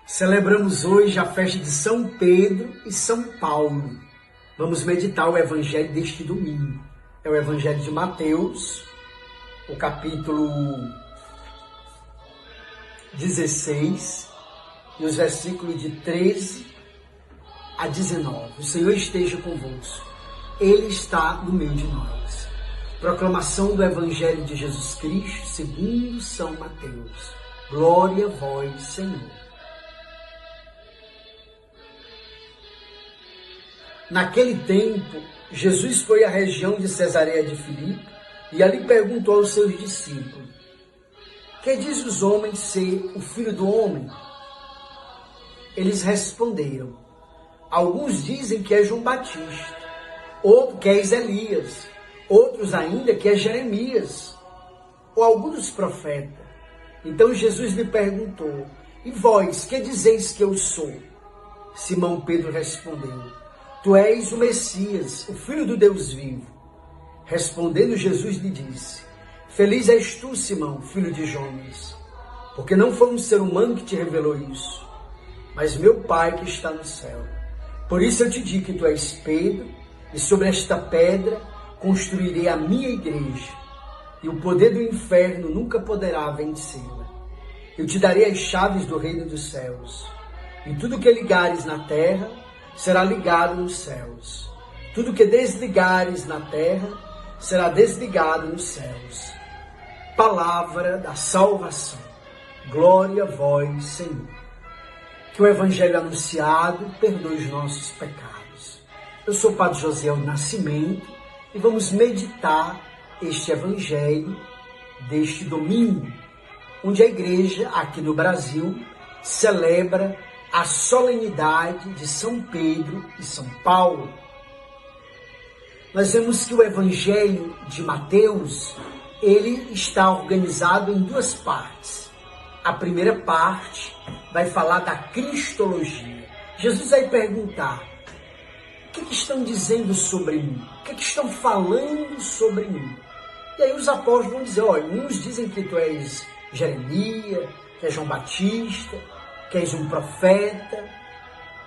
Celebramos hoje a festa de São Pedro e São Paulo. Vamos meditar o evangelho deste domingo. É o evangelho de Mateus, o capítulo 16 e os versículos de 13 a 19. O Senhor esteja convosco. Ele está no meio de nós. Proclamação do evangelho de Jesus Cristo segundo São Mateus. Glória a vós, Senhor. Naquele tempo, Jesus foi à região de Cesareia de Filipe e ali perguntou aos seus discípulos: que diz os homens ser o Filho do Homem? Eles responderam: alguns dizem que é João Batista, outros que é Elias, outros ainda que é Jeremias, ou algum dos profetas. Então Jesus lhe perguntou: e vós, que dizeis que eu sou? Simão Pedro respondeu: tu és o Messias, o Filho do Deus vivo. Respondendo Jesus lhe disse: feliz és tu, Simão, filho de Jonas, porque não foi um ser humano que te revelou isso, mas meu Pai que está no céu. Por isso eu te digo que tu és Pedro, e sobre esta pedra construirei a minha igreja, e o poder do inferno nunca poderá vencê-la. Eu te darei as chaves do reino dos céus, e tudo que ligares na terra será ligado nos céus. Tudo que desligares na terra será desligado nos céus. Palavra da salvação. Glória a vós, Senhor. Que o evangelho anunciado perdoe os nossos pecados. Eu sou o Padre Josiel Nascimento e vamos meditar este evangelho deste domingo, onde a igreja aqui no Brasil celebra a solenidade de São Pedro e São Paulo. Nós vemos que o evangelho de Mateus, ele está organizado em duas partes. A primeira parte vai falar da cristologia. Jesus vai perguntar: o que estão dizendo sobre mim? O que estão falando sobre mim? E aí os apóstolos vão dizer: olha, uns dizem que tu és Jeremias, que és João Batista, que és um profeta.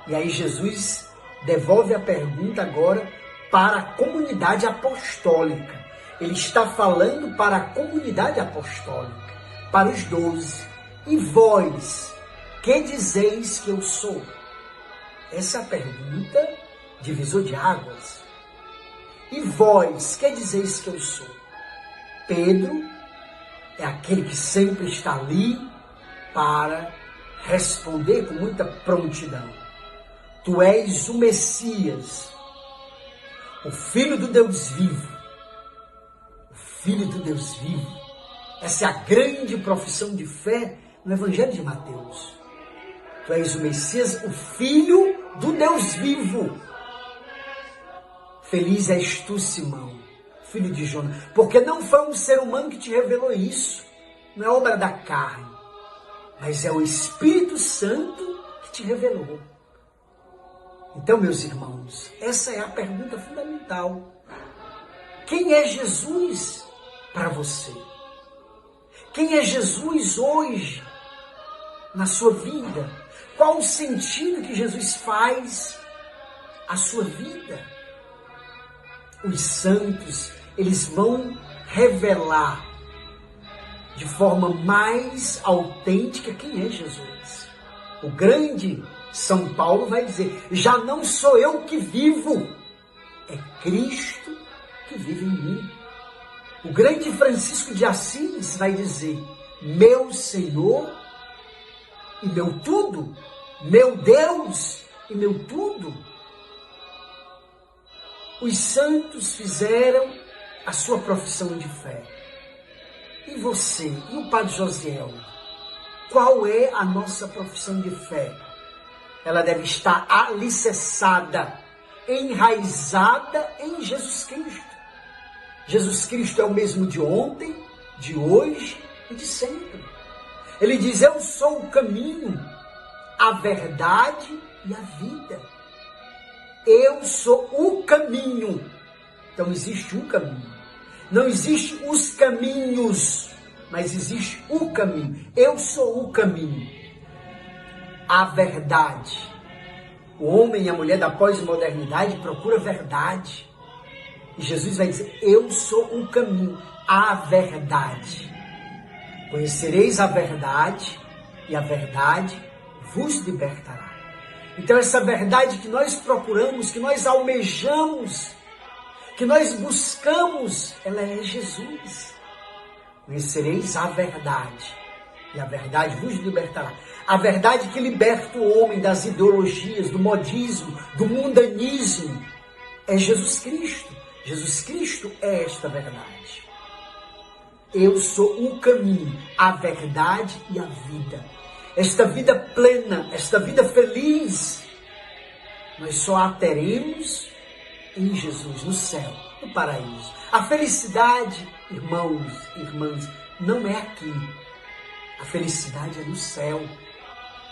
E aí Jesus devolve a pergunta agora para a comunidade apostólica. Ele está falando para a comunidade apostólica, para os 12. E vós, que dizeis que eu sou? Essa é a pergunta divisor de águas. E vós, que dizeis que eu sou? Pedro é aquele que sempre está ali para responder com muita prontidão: tu és o Messias, o Filho do Deus vivo. O Filho do Deus vivo. Essa é a grande profissão de fé no Evangelho de Mateus. Tu és o Messias, o Filho do Deus vivo. Feliz és tu, Simão, filho de Jonas, porque não foi um ser humano que te revelou isso. Não é obra da carne, mas é o Espírito Santo que te revelou. Então, meus irmãos, essa é a pergunta fundamental. Quem é Jesus para você? Quem é Jesus hoje na sua vida? Qual o sentido que Jesus faz à sua vida? Os santos, eles vão revelar de forma mais autêntica quem é Jesus. O grande São Paulo vai dizer: já não sou eu que vivo, é Cristo que vive em mim. O grande Francisco de Assis vai dizer: meu Senhor e meu tudo, meu Deus e meu tudo. Os santos fizeram a sua profissão de fé. E você, e o Padre Josiel, qual é a nossa profissão de fé? Ela deve estar alicerçada, enraizada em Jesus Cristo. Jesus Cristo é o mesmo de ontem, de hoje e de sempre. Ele diz: eu sou o caminho, a verdade e a vida. Eu sou o caminho. Então existe um caminho. Não existe os caminhos, mas existe o caminho. Eu sou o caminho. a verdade. O homem e a mulher da pós-modernidade procuram verdade. E Jesus vai dizer, eu sou o caminho, a verdade. Conhecereis a verdade e a verdade vos libertará. Então essa verdade que nós procuramos, que nós almejamos, que nós buscamos, ela é Jesus. Conhecereis a verdade e a verdade vos libertará. A verdade que liberta o homem das ideologias, do modismo, do mundanismo, é Jesus Cristo. Jesus Cristo é esta verdade. Eu sou o caminho, a verdade e a vida. Esta vida plena, esta vida feliz, nós só a teremos em Jesus, no céu, no paraíso. A felicidade, irmãos e irmãs, não é aqui. A felicidade é no céu,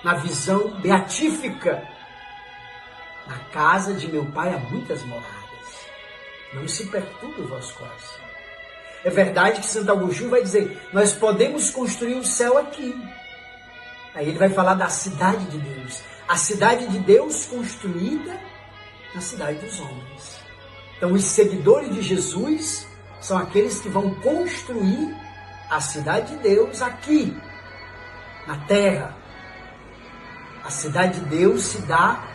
na visão beatífica. Na casa de meu Pai há muitas moradas. Não se perturbe o vosso coração. É verdade que Santo Agostinho vai dizer, nós podemos construir o céu aqui. Aí ele vai falar da cidade de Deus. A cidade de Deus construída na cidade dos homens. Então os seguidores de Jesus são aqueles que vão construir a cidade de Deus aqui, na terra. A cidade de Deus se dá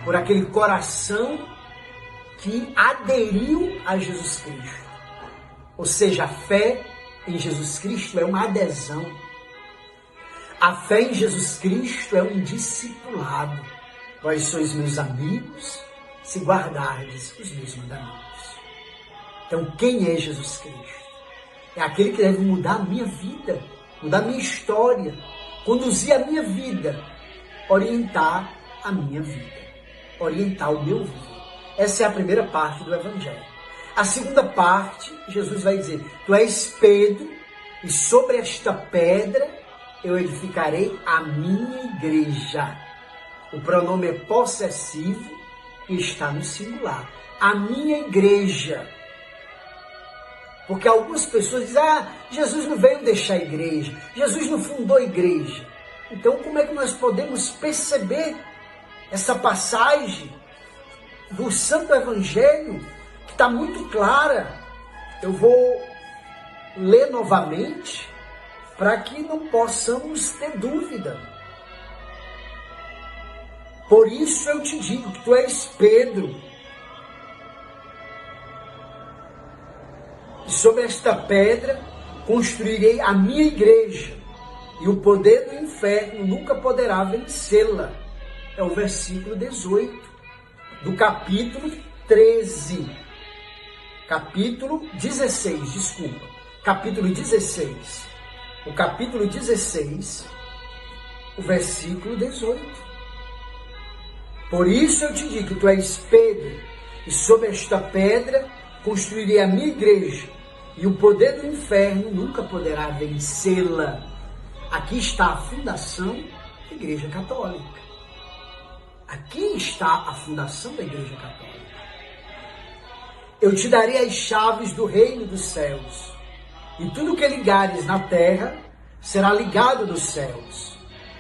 por aquele coração que aderiu a Jesus Cristo. Ou seja, a fé em Jesus Cristo é uma adesão. A fé em Jesus Cristo é um discipulado. Vós sois meus amigos, se guardardes os meus mandamentos. Então, quem é Jesus Cristo? É aquele que deve mudar a minha vida, mudar a minha história, conduzir a minha vida, orientar a minha vida, orientar o meu viver. Essa é a primeira parte do Evangelho. A segunda parte, Jesus vai dizer, tu és Pedro, e sobre esta pedra eu edificarei a minha igreja. O pronome é possessivo e está no singular. A minha igreja. Porque algumas pessoas dizem, Jesus não veio deixar a igreja, Jesus não fundou a igreja. Então como é que nós podemos perceber essa passagem do Santo Evangelho, que está muito clara? Eu vou ler novamente, para que não possamos ter dúvida. Por isso eu te digo que tu és Pedro, e sobre esta pedra construirei a minha igreja, e o poder do inferno nunca poderá vencê-la. É o versículo 18 do capítulo 13. Capítulo 16, desculpa. Capítulo 16. O capítulo 16, o versículo 18. Por isso eu te digo que tu és Pedro, e sobre esta pedra construirei a minha igreja, e o poder do inferno nunca poderá vencê-la. Aqui está a fundação da Igreja Católica. Aqui está a fundação da Igreja Católica. Eu te darei as chaves do reino dos céus, e tudo que ligares na terra será ligado nos céus,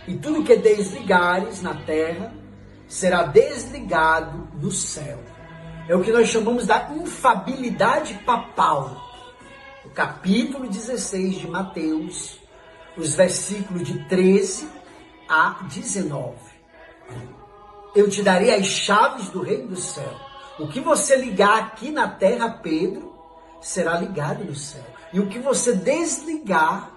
e tudo que desligares na terra será desligado no céu. É o que nós chamamos da infabilidade papal. O capítulo 16 de Mateus, os versículos de 13 a 19. Eu te darei as chaves do reino do céu. O que você ligar aqui na terra, Pedro, será ligado no céu. E o que você desligar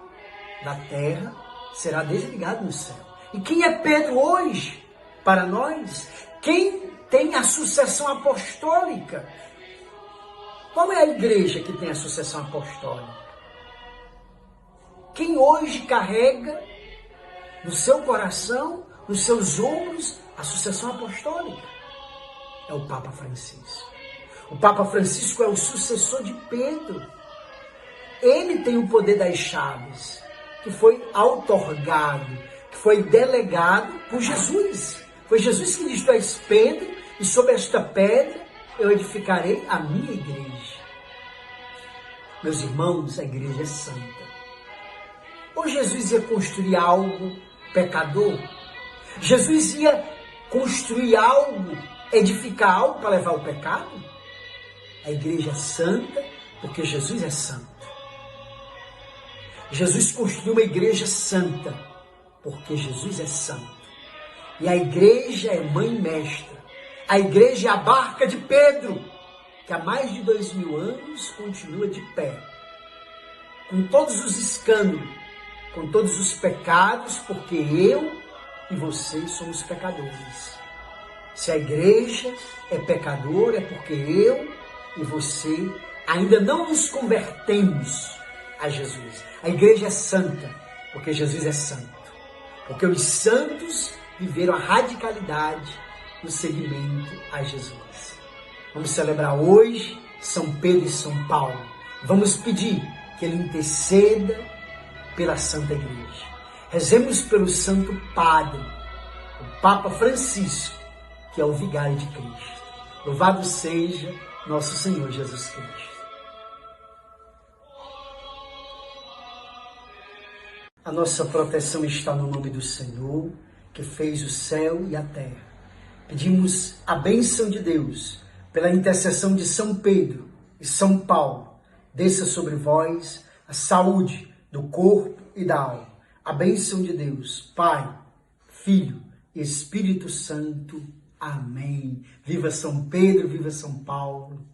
da terra, será desligado no céu. E quem é Pedro hoje? Para nós, quem tem a sucessão apostólica? Qual é a igreja que tem a sucessão apostólica? Quem hoje carrega no seu coração, nos seus ombros, a sucessão apostólica? É o Papa Francisco. O Papa Francisco é o sucessor de Pedro. Ele tem o poder das chaves, que foi outorgado, que foi delegado por Jesus. Foi Jesus que disse, tu és Pedro, e sobre esta pedra eu edificarei a minha igreja. Meus irmãos, a igreja é santa. Ou Jesus ia construir algo pecador? Jesus ia construir algo, edificar algo para levar o pecado? A igreja é santa porque Jesus é santo. Jesus construiu uma igreja santa porque Jesus é santo. E a igreja é mãe mestra. A igreja é a barca de Pedro, que há mais de 2000 anos continua de pé. Com todos os escândalos, com todos os pecados, porque eu e você somos pecadores. Se a igreja é pecadora, é porque eu e você ainda não nos convertemos a Jesus. A igreja é santa, porque Jesus é santo. Porque os santos viveram a radicalidade no seguimento a Jesus. Vamos celebrar hoje São Pedro e São Paulo. Vamos pedir que ele interceda pela Santa Igreja. Rezemos pelo Santo Padre, o Papa Francisco, que é o Vigário de Cristo. Louvado seja nosso Senhor Jesus Cristo. A nossa proteção está no nome do Senhor, que fez o céu e a terra. Pedimos a bênção de Deus, pela intercessão de São Pedro e São Paulo, desça sobre vós a saúde do corpo e da alma. A bênção de Deus, Pai, Filho e Espírito Santo. Amém. Viva São Pedro, viva São Paulo.